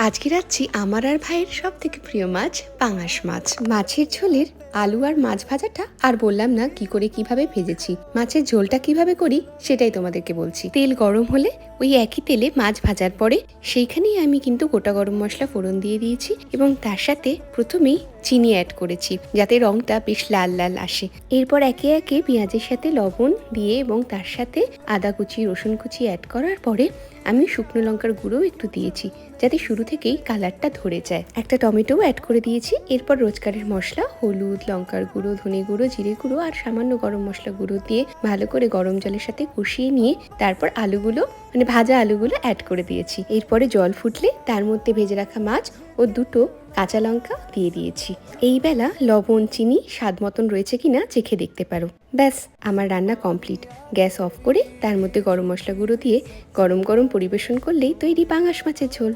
আজকে রাখছি আমার আর ভাইয়ের সব থেকে প্রিয় মাছ পাঙাশ মাছ। মাছের ঝোলের আলু আর মাছ ভাজাটা আর বললাম না কি করে কিভাবে ভেজেছি। মাছের ঝোলটা কিভাবে করি সেটাই তোমাদেরকে বলছি। তেল গরম হলে ওই একই তেলে মাছ ভাজার পরে সেইখানেই আমি কিন্তু গোটা গরম মশলা ফোড়ন দিয়ে দিয়েছি এবং তার সাথে প্রথমেই চিনি অ্যাড করেছি যাতে রংটা বেশ লাল লাল আসে। এরপর একে একে পেঁয়াজের সাথে লবণ দিয়ে এবং তার সাথে আদা কুচি রসুন কুচি অ্যাড করার পরে আমি শুকনো লঙ্কার গুঁড়ো একটু দিয়েছি যাতে শুরু থেকেই কালারটা ধরে যায়। একটা টমেটোও অ্যাড করে দিয়েছি। এরপর রোজকারের মশলা হলুদ, লঙ্কার গুঁড়ো, ধনে গুঁড়ো, জিরে গুঁড়ো আর সামান্য গরম মশলা গুঁড়ো দিয়ে ভালো করে গরম জলের সাথে কষিয়ে নিয়ে তারপর আলুগুলো ভাজা আলুগুলো অ্যাড করে দিয়েছি। এরপরে জল ফুটলে তার মধ্যে ভেজে রাখা মাছ ও দুটো কাঁচা লঙ্কা দিয়ে দিয়েছি। এই বেলা লবণ চিনি স্বাদ মতন রয়েছে কিনা চেখে দেখতে পারো। ব্যাস আমার রান্না কমপ্লিট। গ্যাস অফ করে তার মধ্যে গরম মশলা গুঁড়ো দিয়ে গরম গরম পরিবেশন করলেই তৈরি পাঙাশ মাছের ঝোল।